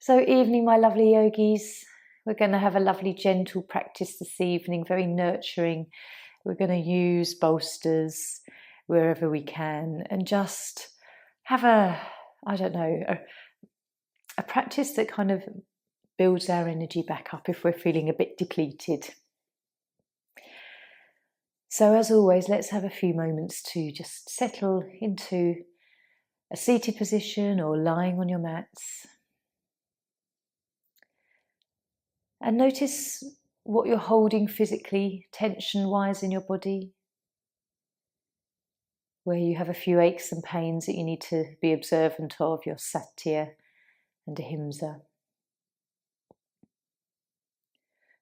So evening, my lovely yogis. We're going to have a lovely gentle practice this evening, very nurturing. We're going to use bolsters wherever we can and just have a practice that kind of builds our energy back up if we're feeling a bit depleted. So as always, let's have a few moments to just settle into a seated position or lying on your mats. And notice what you're holding physically, tension-wise in your body, where you have a few aches and pains that you need to be observant of, your satya and ahimsa.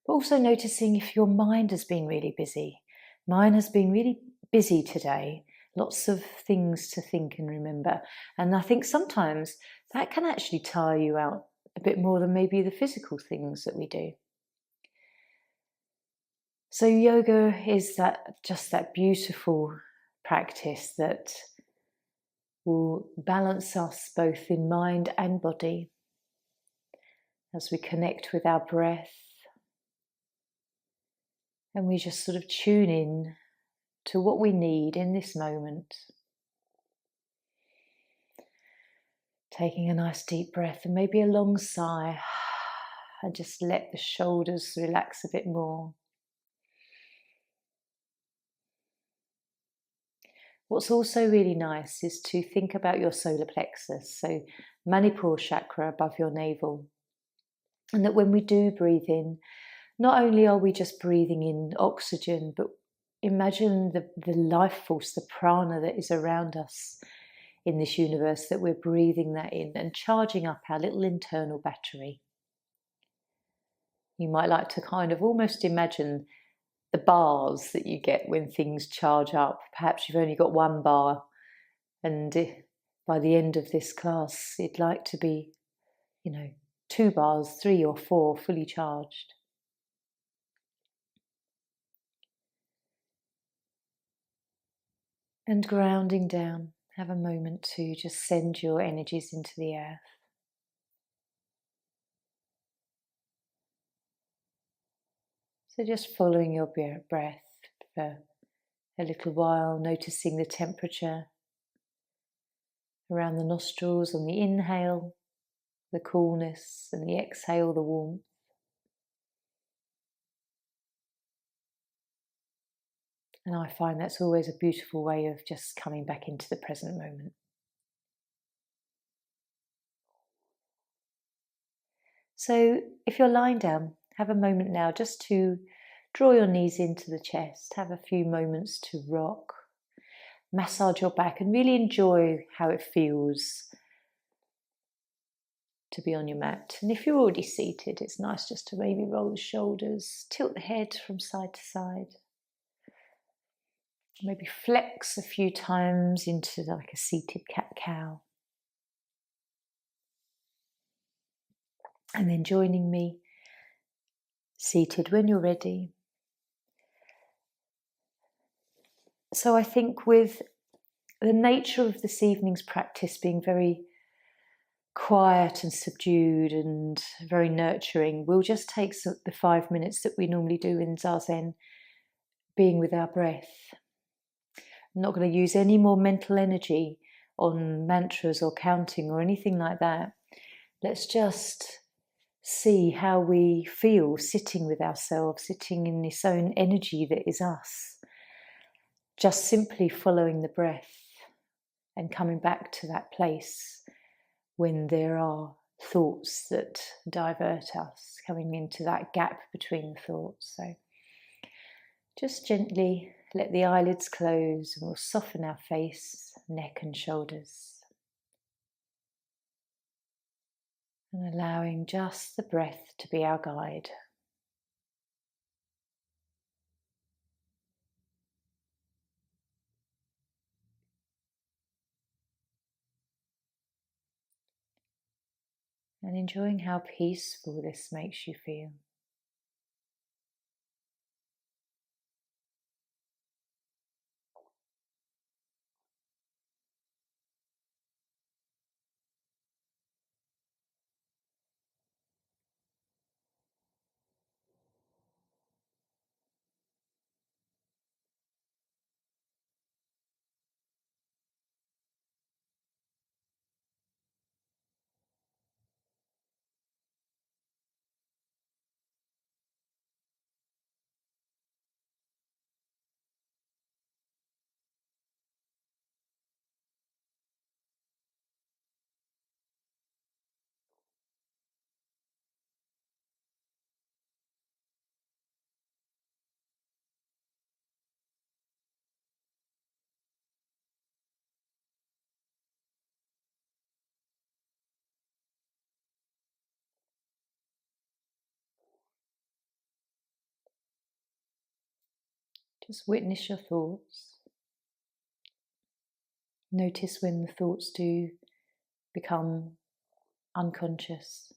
But also noticing if your mind has been really busy. Mine has been really busy today, lots of things to think and remember. And I think sometimes that can actually tire you out a bit more than maybe the physical things that we do. So yoga is just that beautiful practice that will balance us both in mind and body as we connect with our breath and we just sort of tune in to what we need in this moment. Taking a nice deep breath and maybe a long sigh and just let the shoulders relax a bit more. What's also really nice is to think about your solar plexus, so Manipur chakra above your navel. And that when we do breathe in, not only are we just breathing in oxygen, but imagine the life force, the prana that is around us in this universe, that we're breathing that in and charging up our little internal battery. You might like to kind of almost imagine the bars that you get when things charge up. Perhaps you've only got one bar, and by the end of this class, you'd like to be, 2 bars, 3 or 4 fully charged. And grounding down, have a moment to just send your energies into the earth. So just following your breath for a little while, noticing the temperature around the nostrils on the inhale, the coolness, and the exhale, the warmth. And I find that's always a beautiful way of just coming back into the present moment. So if you're lying down, have a moment now just to draw your knees into the chest, have a few moments to rock, massage your back and really enjoy how it feels to be on your mat. And if you're already seated, it's nice just to maybe roll the shoulders, tilt the head from side to side. Maybe flex a few times into like a seated cat-cow. And then joining me, seated when you're ready. So I think with the nature of this evening's practice being very quiet and subdued and very nurturing, we'll just take the 5 minutes that we normally do in Zazen, being with our breath. I'm not going to use any more mental energy on mantras or counting or anything like that. Let's just see how we feel sitting with ourselves, sitting in this own energy that is us. Just simply following the breath and coming back to that place when there are thoughts that divert us, coming into that gap between thoughts. So just gently let the eyelids close and we'll soften our face, neck and shoulders. And allowing just the breath to be our guide. And enjoying how peaceful this makes you feel. Just witness your thoughts. Notice when the thoughts do become unconscious.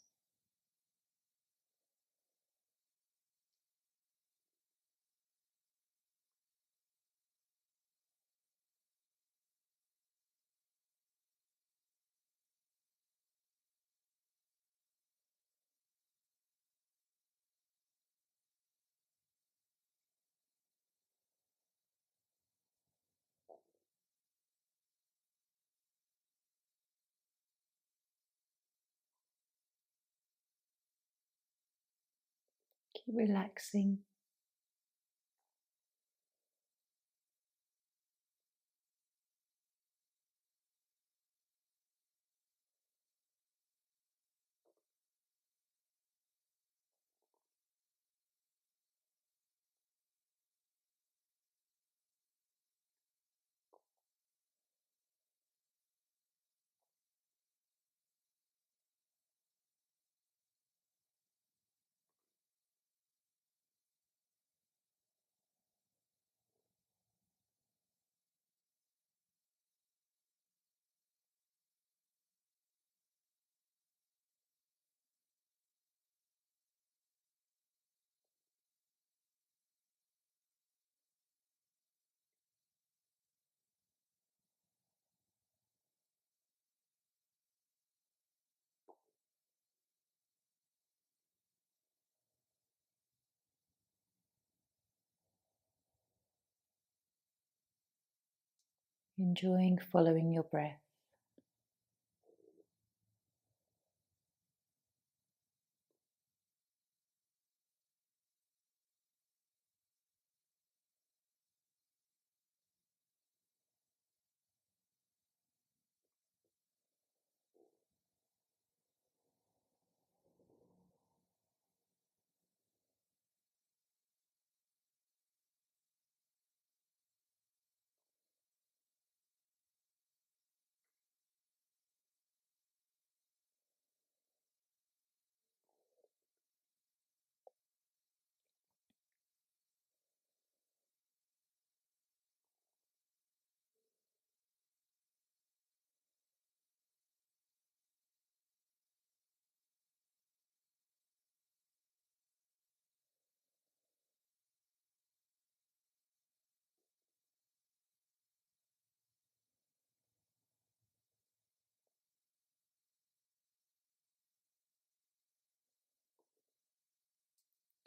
Keep relaxing. Enjoying following your breath.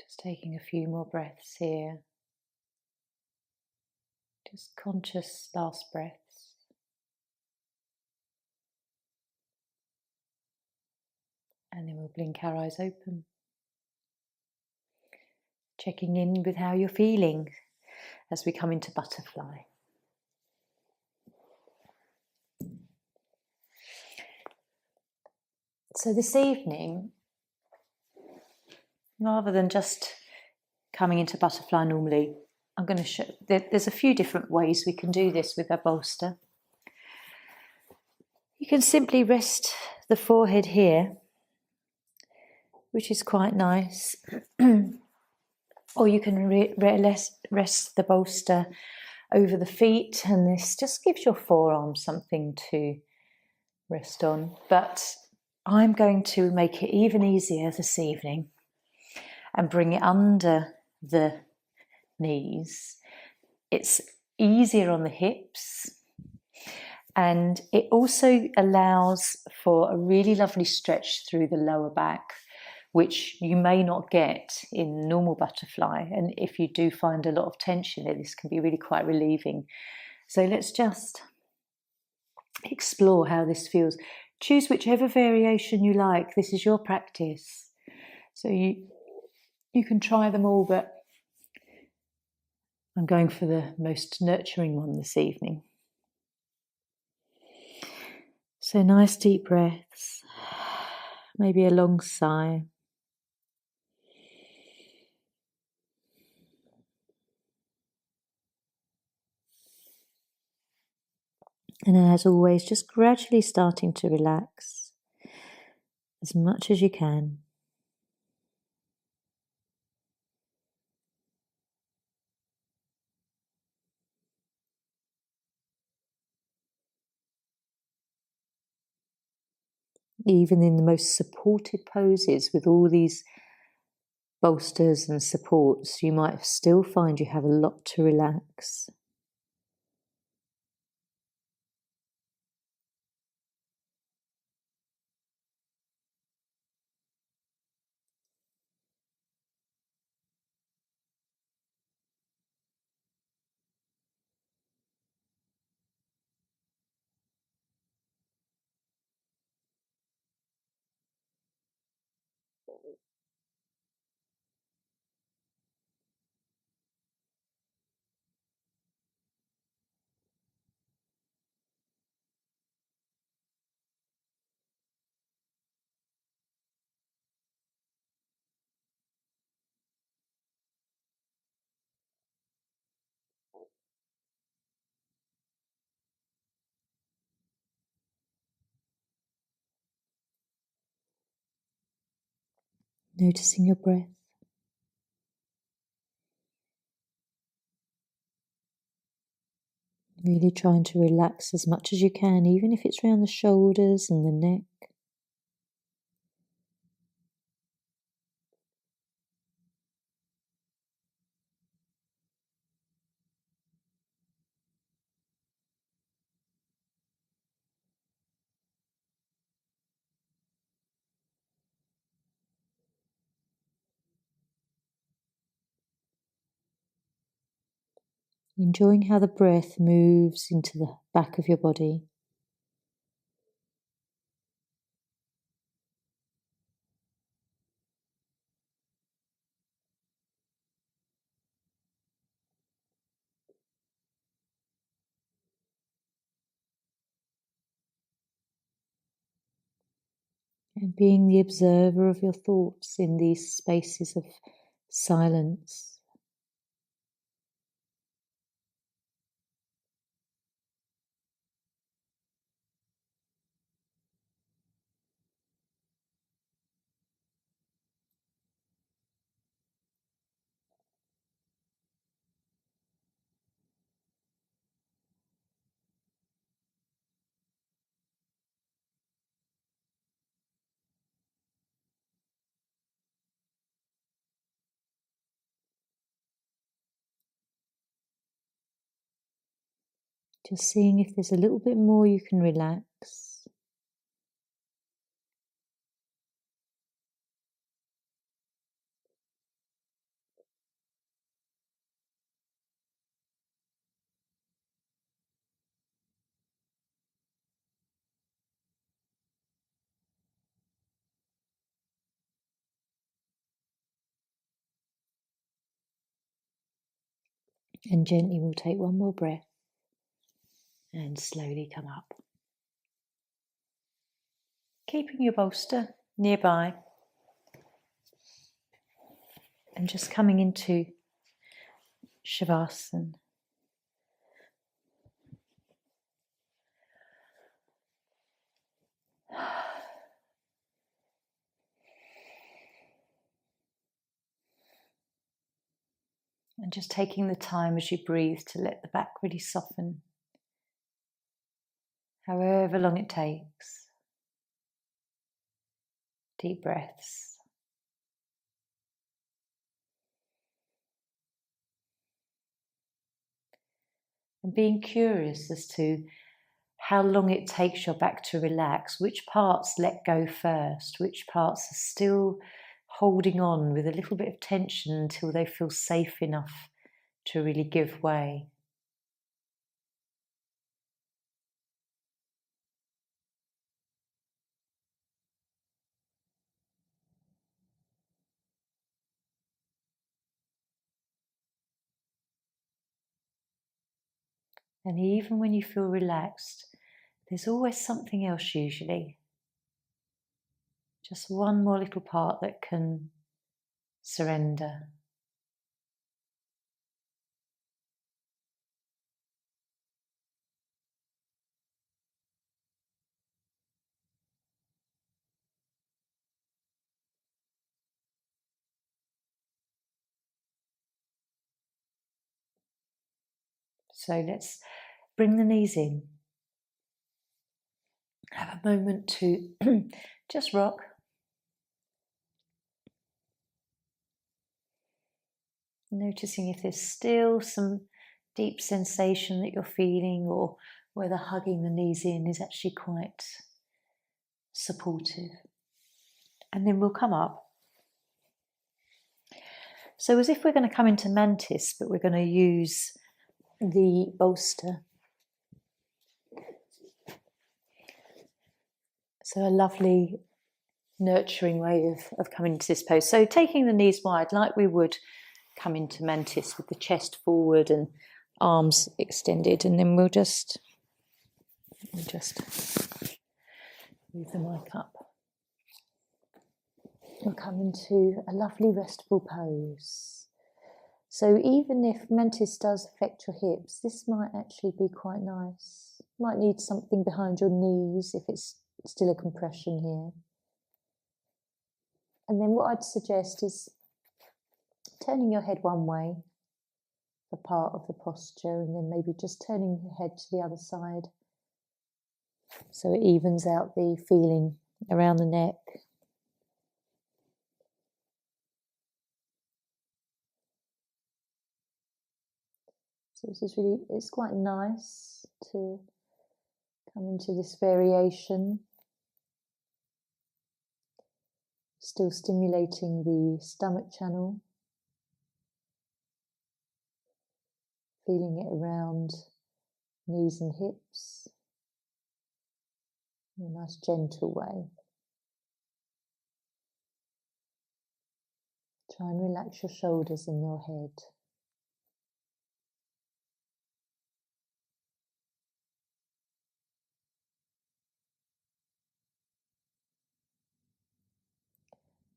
Just taking a few more breaths here. Just conscious last breaths. And then we'll blink our eyes open. Checking in with how you're feeling as we come into butterfly. So this evening, rather than just coming into butterfly normally, I'm going to show, there's a few different ways we can do this with a bolster. You can simply rest the forehead here, which is quite nice. Or you can rest the bolster over the feet, and this just gives your forearms something to rest on. But I'm going to make it even easier this evening and bring it under the knees. It's easier on the hips, and it also allows for a really lovely stretch through the lower back, which you may not get in normal butterfly. And if you do find a lot of tension there, this can be really quite relieving. So let's just explore how this feels. Choose whichever variation you like. This is your practice. So you can try them all, but I'm going for the most nurturing one this evening. So nice deep breaths, maybe a long sigh. And then, as always, just gradually starting to relax as much as you can. Even in the most supported poses with all these bolsters and supports, you might still find you have a lot to relax. Noticing your breath. Really trying to relax as much as you can, even if it's around the shoulders and the neck. Enjoying how the breath moves into the back of your body. And being the observer of your thoughts in these spaces of silence. Just seeing if there's a little bit more you can relax. And gently we'll take one more breath and slowly come up. Keeping your bolster nearby and just coming into Shavasana. And just taking the time as you breathe to let the back really soften, however long it takes. Deep breaths. And being curious as to how long it takes your back to relax, which parts let go first, which parts are still holding on with a little bit of tension until they feel safe enough to really give way. And even when you feel relaxed, there's always something else usually. Just one more little part that can surrender. So let's bring the knees in have a moment to just rock. Noticing if there's still some deep sensation that you're feeling, or whether hugging the knees in is actually quite supportive. And then we'll come up. So as if we're going to come into mantis, but we're going to use the bolster. So a lovely nurturing way of coming into this pose. So taking the knees wide like we would come into mantis, with the chest forward and arms extended, and then we'll just move the mic up. We'll come into a lovely restful pose. So even if mantis does affect your hips, this might actually be quite nice. Might need something behind your knees if it's still a compression here. And then what I'd suggest is turning your head one way for part of the posture, and then maybe just turning your head to the other side so it evens out the feeling around the neck. So this is really, it's quite nice to come into this variation, still stimulating the stomach channel, feeling it around knees and hips in a nice gentle way. Try and relax your shoulders and your head.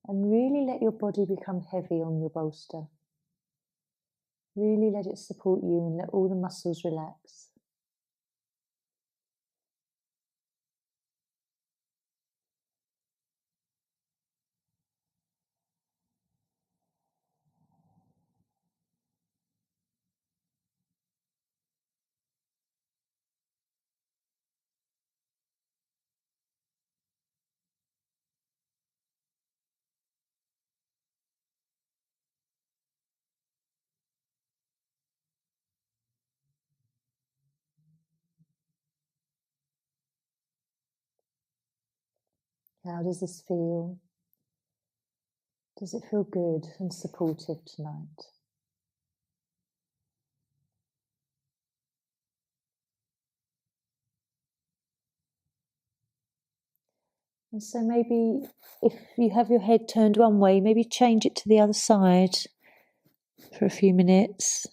And really let your body become heavy on your bolster. Really let it support you and let all the muscles relax. How does this feel? Does it feel good and supportive tonight? And so maybe if you have your head turned one way, maybe change it to the other side for a few minutes.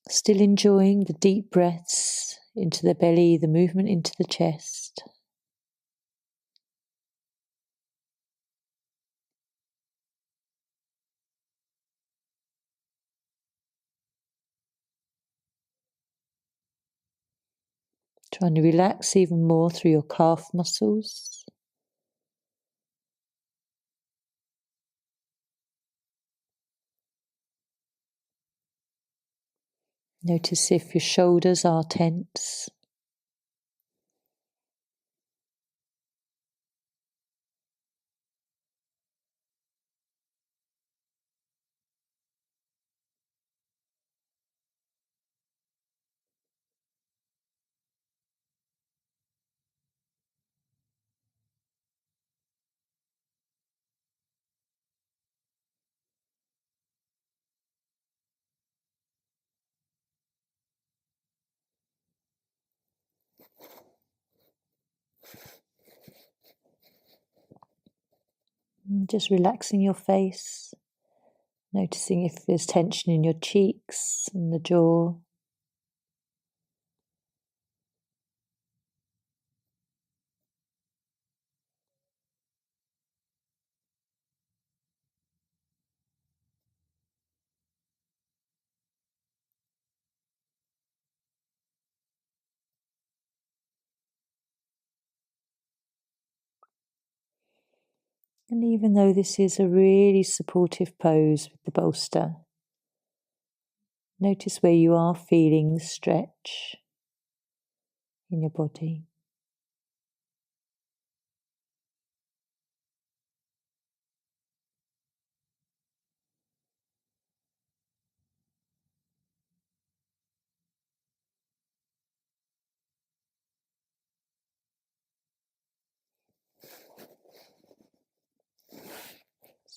Still enjoying the deep breaths into the belly, the movement into the chest. Trying to relax even more through your calf muscles. Notice if your shoulders are tense. Just relaxing your face, noticing if there's tension in your cheeks and the jaw. And even though this is a really supportive pose with the bolster, notice where you are feeling the stretch in your body.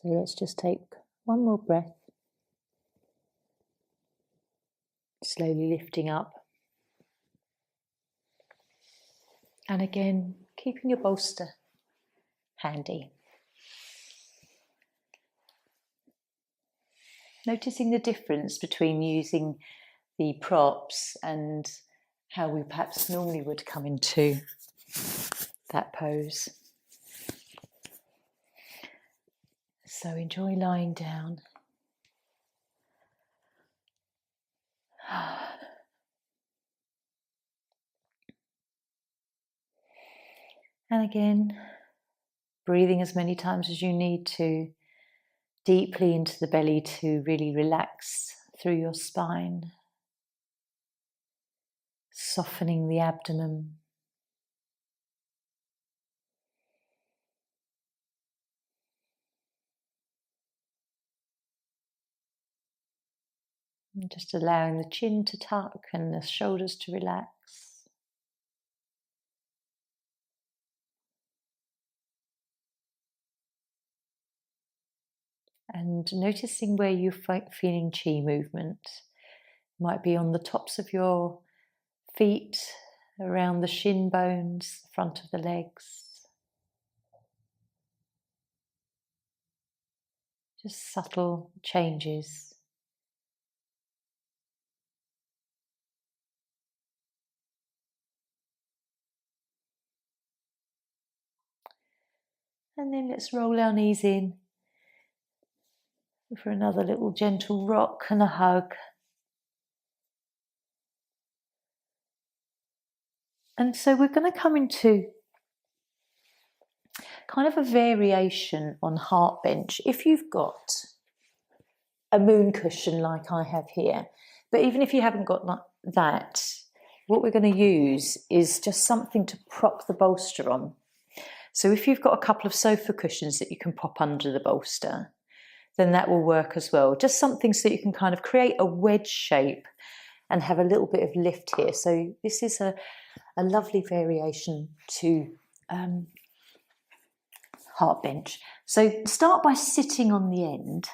So let's just take one more breath, slowly lifting up. And again, keeping your bolster handy. Noticing the difference between using the props and how we perhaps normally would come into that pose. So enjoy lying down. And again, breathing as many times as you need to, deeply into the belly to really relax through your spine, softening the abdomen. And just allowing the chin to tuck and the shoulders to relax. And noticing where you're feeling chi movement. Might be on the tops of your feet, around the shin bones, the front of the legs. Just subtle changes. And then let's roll our knees in for another little gentle rock and a hug. And so we're going to come into kind of a variation on heart bench. If you've got a moon cushion like I have here, but even if you haven't got that, what we're going to use is just something to prop the bolster on. So if you've got a couple of sofa cushions that you can pop under the bolster, then that will work as well. Just something so you can kind of create a wedge shape and have a little bit of lift here. So this is a lovely variation to heart bench. So start by sitting on the end.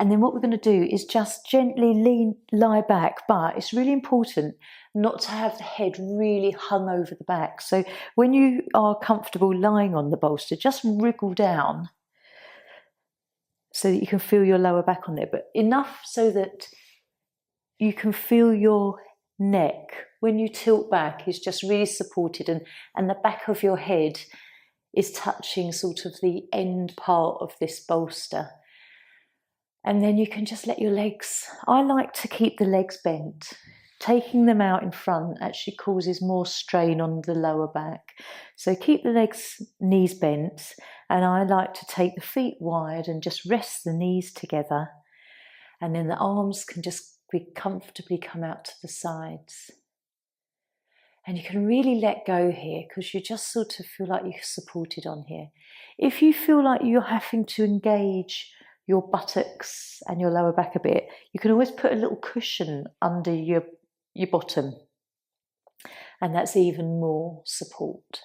And then what we're going to do is just gently lie back, but it's really important not to have the head really hung over the back. So when you are comfortable lying on the bolster, just wriggle down so that you can feel your lower back on there, but enough so that you can feel your neck when you tilt back is just really supported, and the back of your head is touching sort of the end part of this bolster. And then you can just let your legs, I like to keep the legs bent. Taking them out in front actually causes more strain on the lower back. So keep the legs, knees bent, and I like to take the feet wide and just rest the knees together. And then the arms can just comfortably come out to the sides. And you can really let go here because you just sort of feel like you're supported on here. If you feel like you're having to engage your buttocks and your lower back a bit, you can always put a little cushion under your bottom, and that's even more support.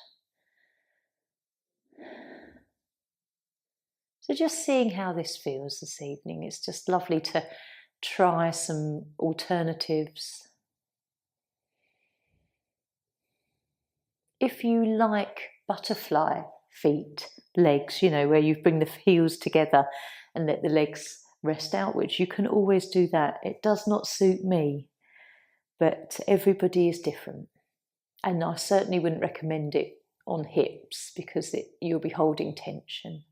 So just seeing how this feels this evening, it's just lovely to try some alternatives. If you like butterfly feet, legs, where you bring the heels together and let the legs rest outwards, you can always do that. It does not suit me, but everybody is different. And I certainly wouldn't recommend it on hips because you'll be holding tension.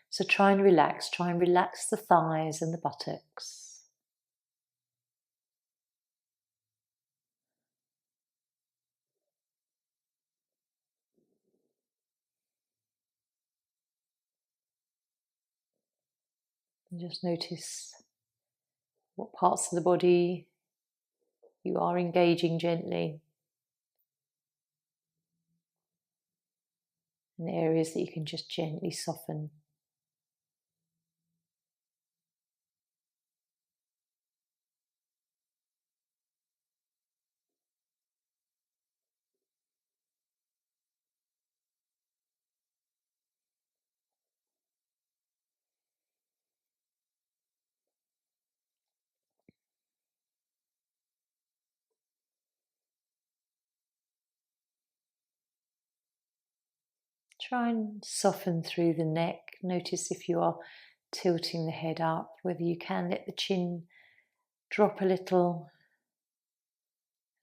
So try and relax the thighs and the buttocks. And just notice what parts of the body you are engaging gently, and areas that you can just gently soften. Try and soften through the neck. Notice if you are tilting the head up, whether you can let the chin drop a little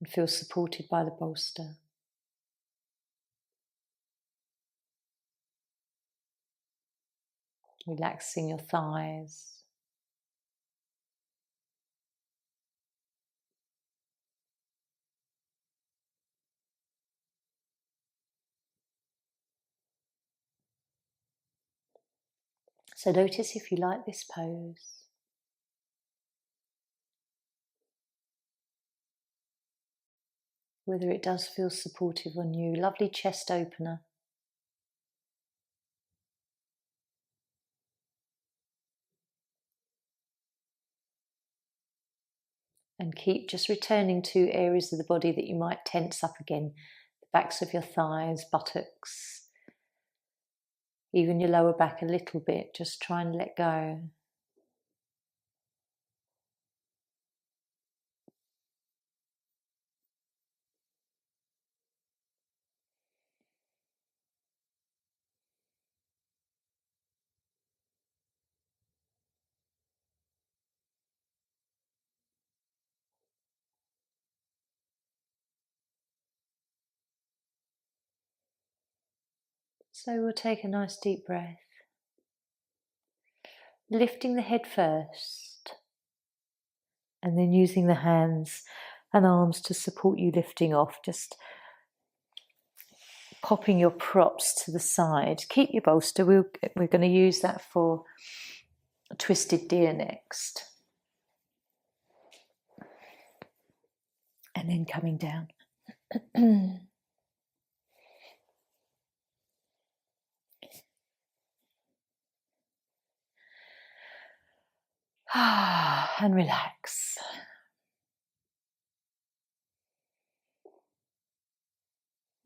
and feel supported by the bolster. Relaxing your thighs. So notice if you like this pose. Whether it does feel supportive on you. Lovely chest opener. And keep just returning to areas of the body that you might tense up again. The backs of your thighs, buttocks, even your lower back a little bit. Just try and let go. So we'll take a nice deep breath. Lifting the head first, and then using the hands and arms to support you lifting off. Just popping your props to the side. Keep your bolster. We're going to use that for a twisted deer next. And then coming down. And relax.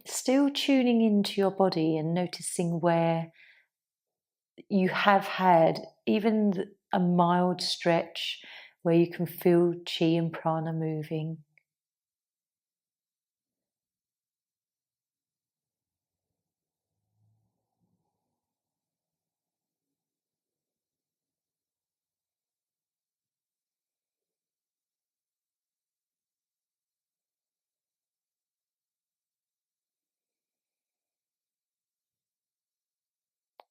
Still tuning into your body and noticing where you have had even a mild stretch, where you can feel chi and prana moving.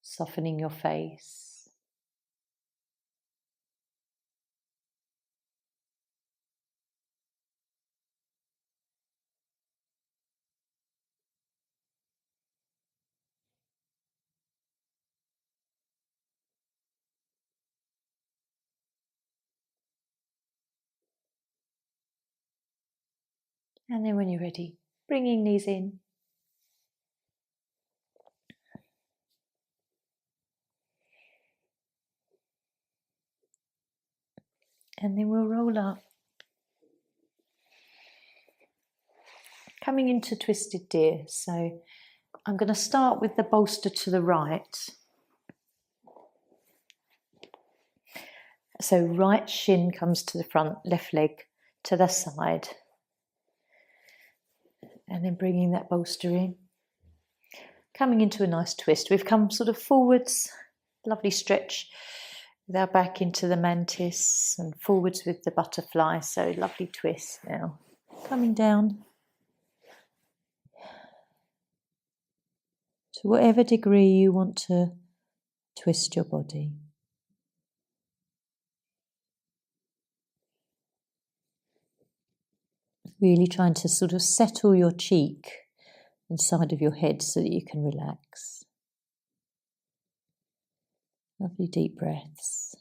Softening your face. And then when you're ready, bringing these in. And then we'll roll up. Coming into twisted deer. So I'm going to start with the bolster to the right. So right shin comes to the front, left leg to the side. And then bringing that bolster in. Coming into a nice twist. We've come sort of forwards, lovely stretch with our back into the mantis and forwards with the butterfly. So lovely twist now. Coming down to whatever degree you want to twist your body. Really trying to sort of settle your cheek inside of your head so that you can relax. Lovely deep breaths.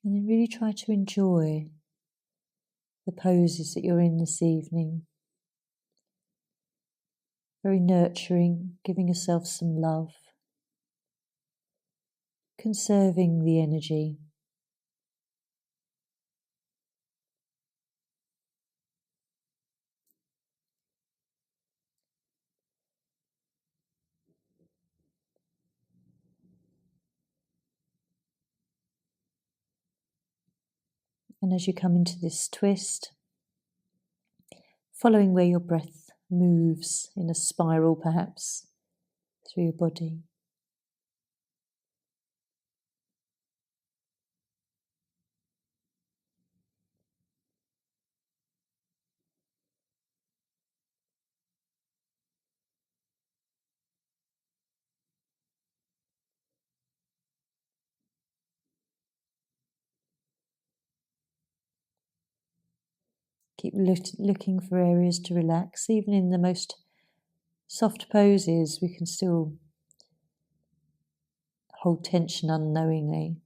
And then really try to enjoy the poses that you're in this evening. Very nurturing, giving yourself some love, conserving the energy. And as you come into this twist, following where your breath moves in a spiral perhaps through your body. Keep looking for areas to relax. Even in the most soft poses, we can still hold tension unknowingly.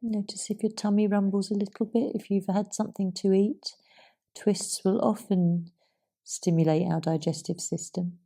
Notice if your tummy rumbles a little bit, if you've had something to eat. Twists will often stimulate our digestive system.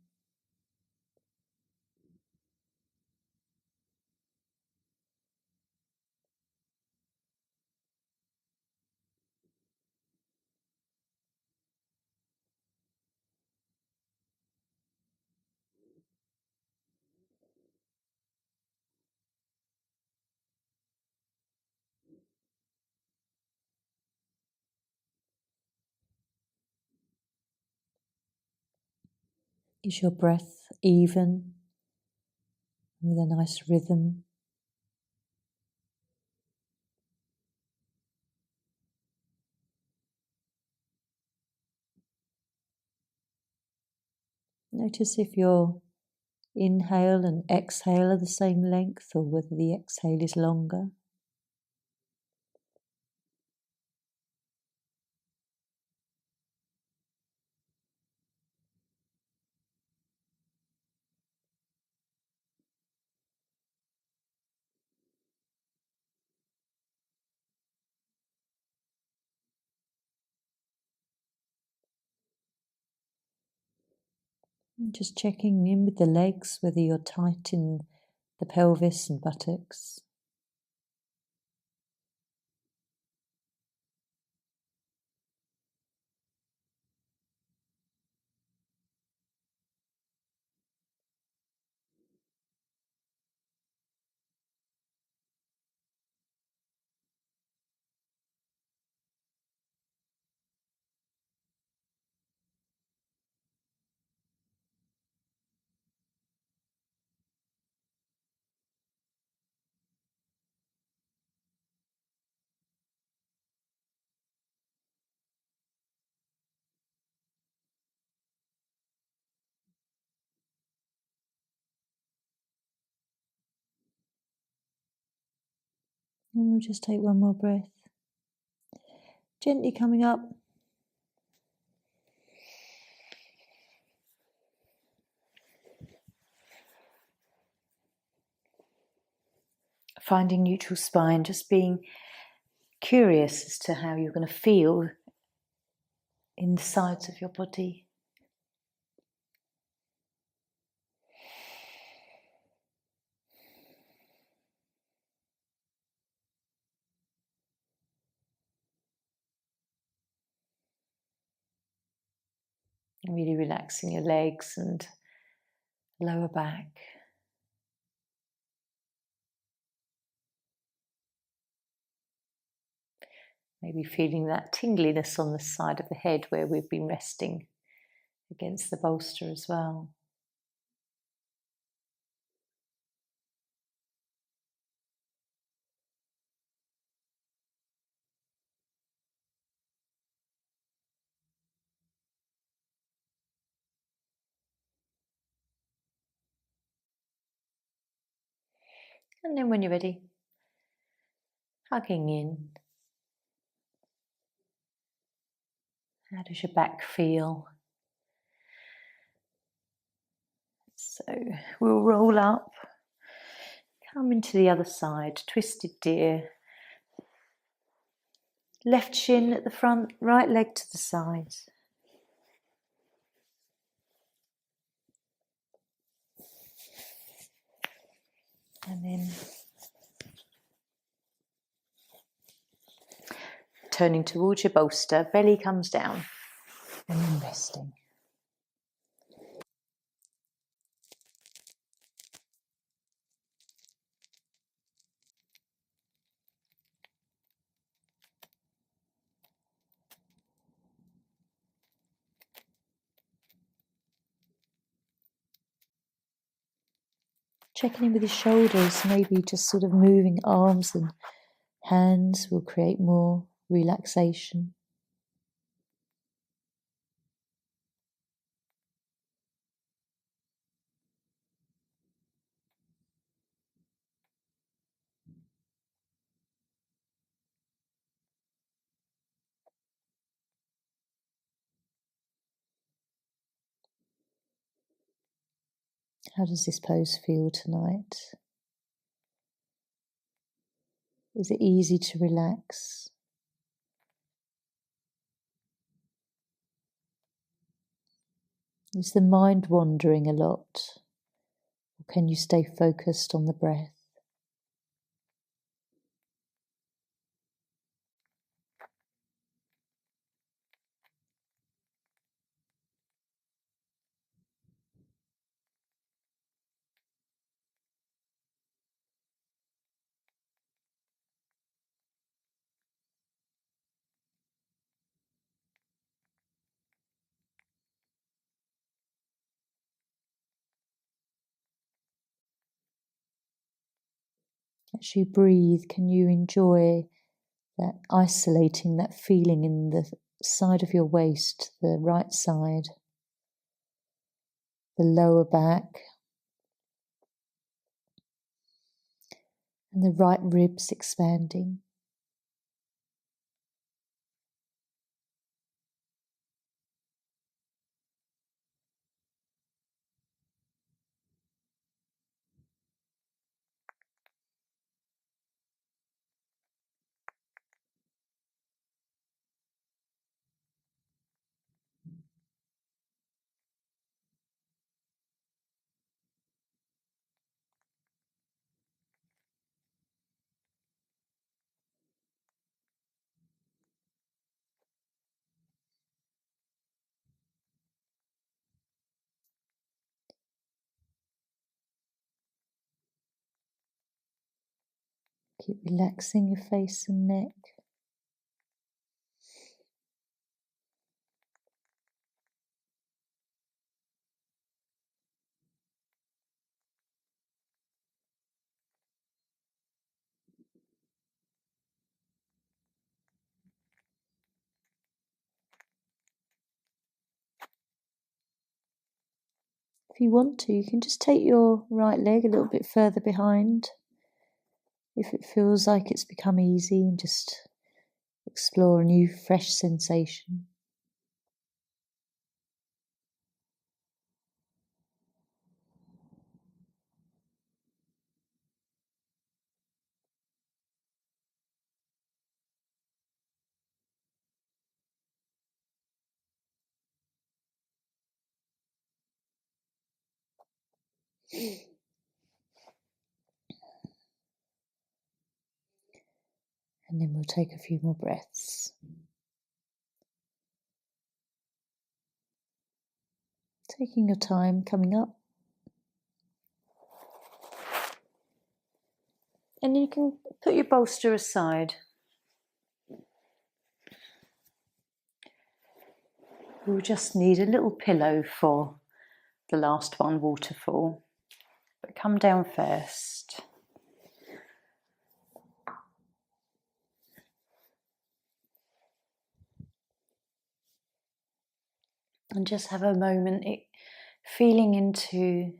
Is your breath even, with a nice rhythm? Notice if your inhale and exhale are the same length, or whether the exhale is longer. And just checking in with the legs, whether you're tight in the pelvis and buttocks. And we'll just take one more breath. Gently coming up. Finding neutral spine, just being curious as to how you're going to feel in the sides of your body. And really relaxing your legs and lower back. Maybe feeling that tingliness on the side of the head where we've been resting against the bolster as well. And then when you're ready, hugging in. How does your back feel? So we'll roll up, come into the other side, twisted deer. Left shin at the front, right leg to the side. And then turning towards your bolster, belly comes down, and then resting. Checking in with your shoulders, maybe just sort of moving arms and hands will create more relaxation. How does this pose feel tonight? Is it easy to relax? Is the mind wandering a lot? Or can you stay focused on the breath? As you breathe, can you enjoy that isolating, that feeling in the side of your waist, the right side, the lower back, and the right ribs expanding? Keep relaxing your face and neck. If you want to, you can just take your right leg a little bit further behind. If it feels like it's become easy, and just explore a new fresh sensation. And then we'll take a few more breaths. Taking your time coming up. And you can put your bolster aside. We'll just need a little pillow for the last one, waterfall. But come down first. And just have a moment feeling into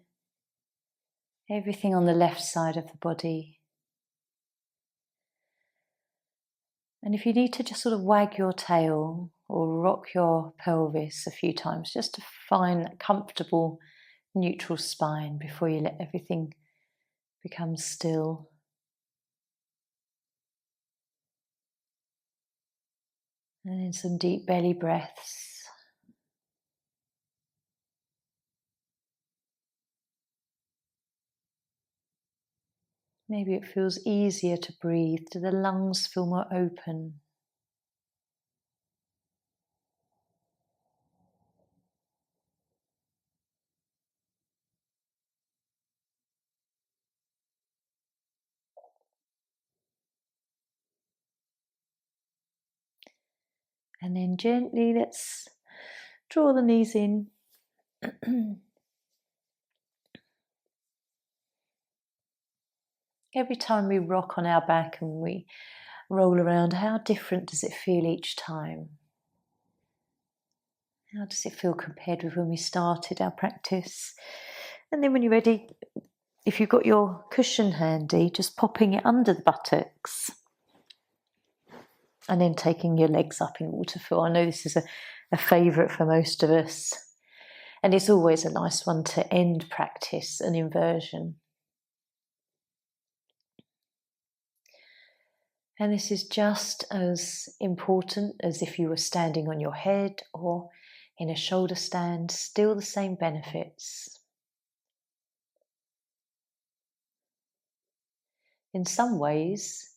everything on the left side of the body. And if you need to just sort of wag your tail or rock your pelvis a few times, just to find that comfortable, neutral spine before you let everything become still. And then some deep belly breaths. Maybe it feels easier to breathe. Do the lungs feel more open? And then gently let's draw the knees in. Every time we rock on our back and we roll around, how different does it feel each time? How does it feel compared with when we started our practice? And then when you're ready, if you've got your cushion handy, just popping it under the buttocks and then taking your legs up in waterfall. I know this is a favourite for most of us, and it's always a nice one to end practice, an inversion. And this is just as important as if you were standing on your head or in a shoulder stand, still the same benefits. In some ways,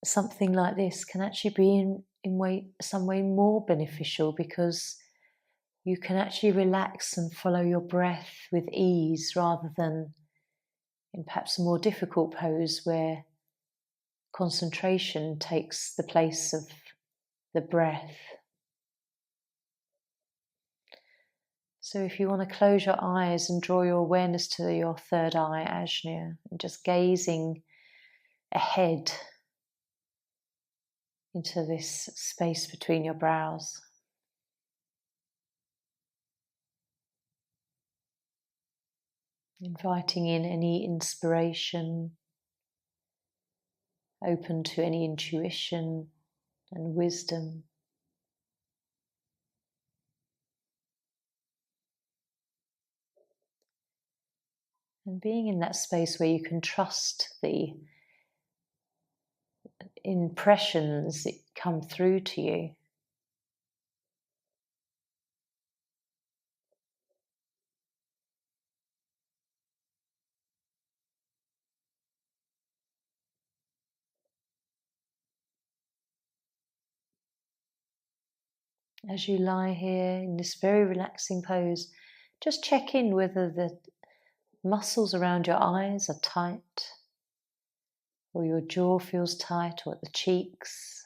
something like this can actually be some way more beneficial, because you can actually relax and follow your breath with ease rather than in perhaps a more difficult pose where concentration takes the place of the breath. So if you want to close your eyes and draw your awareness to your third eye, Ajna, and just gazing ahead into this space between your brows. Inviting in any inspiration, open to any intuition and wisdom. And being in that space where you can trust the impressions that come through to you. As you lie here in this very relaxing pose, just check in whether the muscles around your eyes are tight, or your jaw feels tight, or at the cheeks.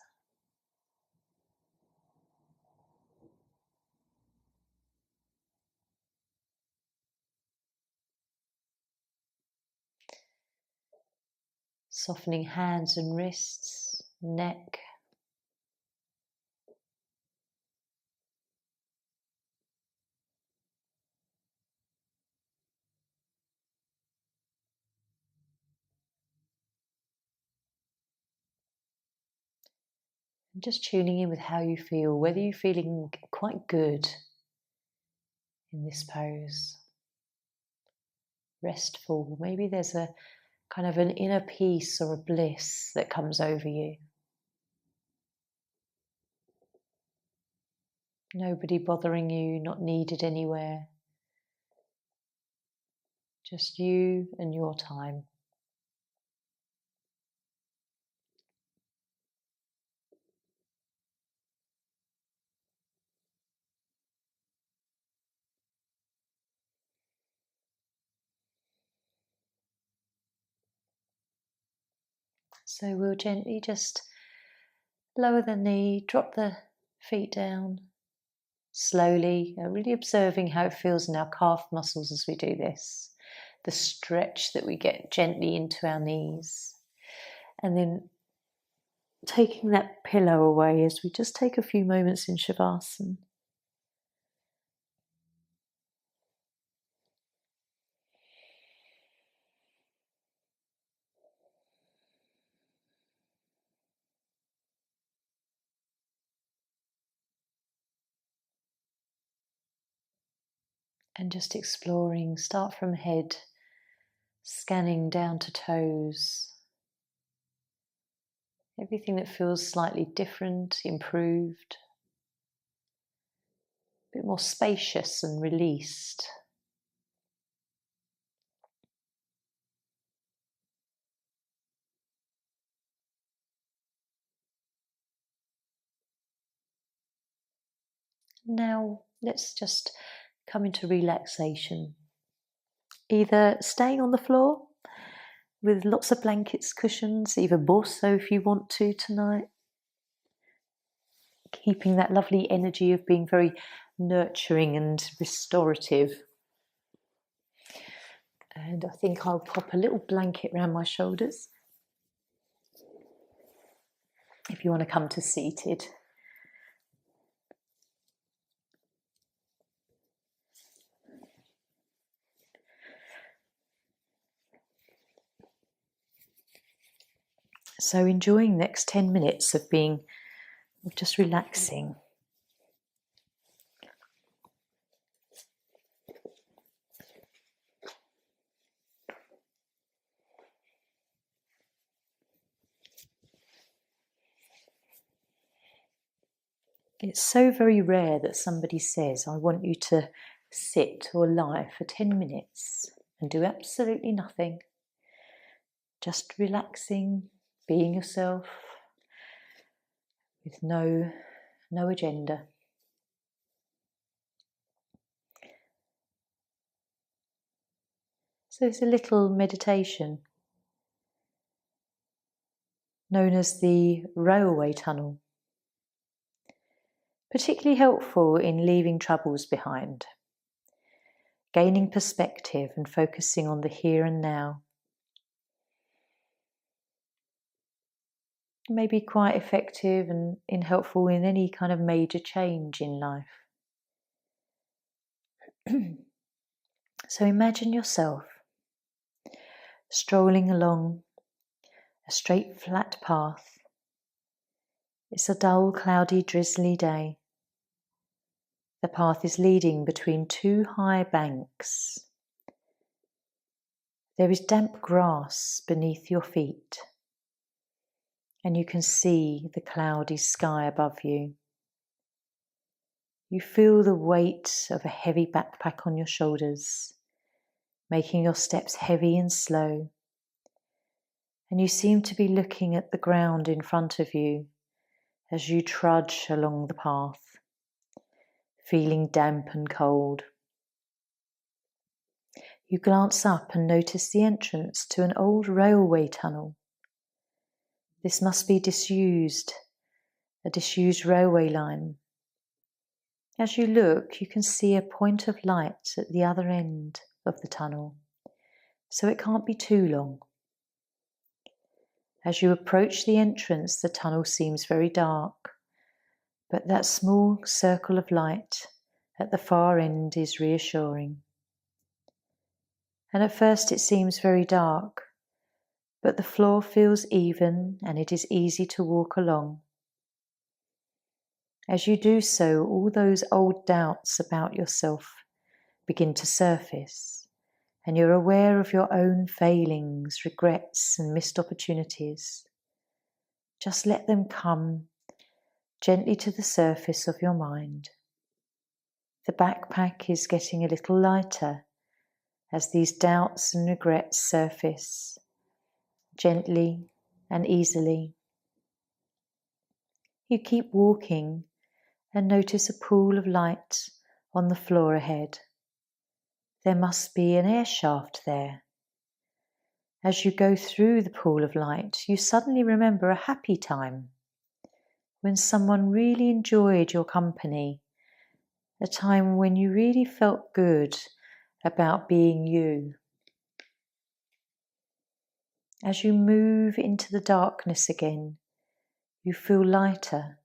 Softening hands and wrists, neck. And just tuning in with how you feel, whether you're feeling quite good in this pose, restful. Maybe there's a kind of an inner peace or a bliss that comes over you. Nobody bothering you, not needed anywhere. Just you and your time. So we'll gently just lower the knee, drop the feet down slowly, really observing how it feels in our calf muscles as we do this, the stretch that we get gently into our knees. And then taking that pillow away as we just take a few moments in Shavasana. And just exploring, start from head, scanning down to toes. Everything that feels slightly different, improved, a bit more spacious and released. Now let's just come into relaxation. Either staying on the floor with lots of blankets, cushions, even more so if you want to tonight. Keeping that lovely energy of being very nurturing and restorative. And I think I'll pop a little blanket around my shoulders. If you want to come to seated. So enjoying the next 10 minutes of just relaxing. It's so very rare that somebody says, I want you to sit or lie for 10 minutes and do absolutely nothing. Just relaxing, being yourself, with no agenda. So it's a little meditation known as the railway tunnel. Particularly helpful in leaving troubles behind, gaining perspective and focusing on the here and now. It may be quite effective and helpful in any kind of major change in life. So imagine yourself strolling along a straight flat path. It's a dull, cloudy, drizzly day. The path is leading between two high banks. There is damp grass beneath your feet, and you can see the cloudy sky above you. You feel the weight of a heavy backpack on your shoulders, making your steps heavy and slow, and you seem to be looking at the ground in front of you as you trudge along the path, feeling damp and cold. You glance up and notice the entrance to an old railway tunnel. This must be disused, a disused railway line. As you look, you can see a point of light at the other end of the tunnel, so it can't be too long. As you approach the entrance, the tunnel seems very dark, but that small circle of light at the far end is reassuring. And at first it seems very dark, but the floor feels even and it is easy to walk along. As you do so, all those old doubts about yourself begin to surface, and you're aware of your own failings, regrets, and missed opportunities. Just let them come gently to the surface of your mind. The backpack is getting a little lighter as these doubts and regrets surface, gently and easily. You keep walking and notice a pool of light on the floor ahead. There must be an air shaft there. As you go through the pool of light, you suddenly remember a happy time when someone really enjoyed your company, a time when you really felt good about being you. As you move into the darkness again, you feel lighter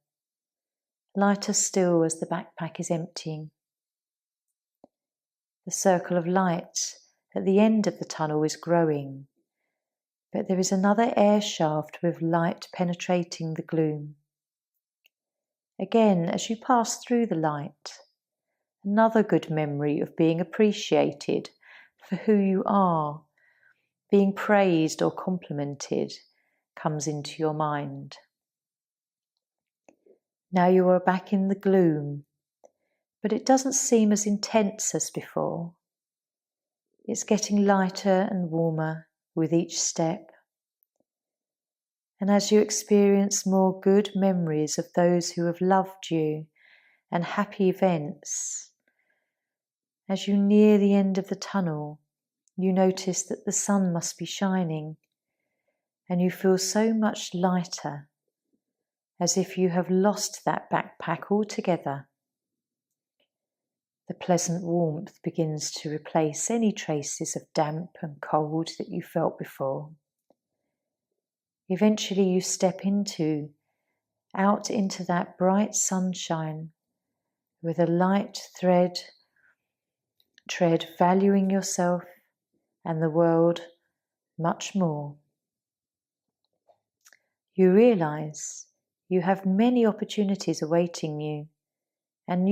still as the backpack is emptying. The circle of light at the end of the tunnel is growing, but there is another air shaft with light penetrating the gloom. Again, as you pass through the light, Another good memory of being appreciated for who you are, being praised or complimented, comes into your mind. Now you are back in the gloom, but it doesn't seem as intense as before. It's getting lighter and warmer with each step. And as you experience more good memories of those who have loved you and happy events, as you near the end of the tunnel, you notice that the sun must be shining, and you feel so much lighter, as if you have lost that backpack altogether. The pleasant warmth begins to replace any traces of damp and cold that you felt before. Eventually you step out into that bright sunshine with a light tread valuing yourself and the world much more. You realize you have many opportunities awaiting you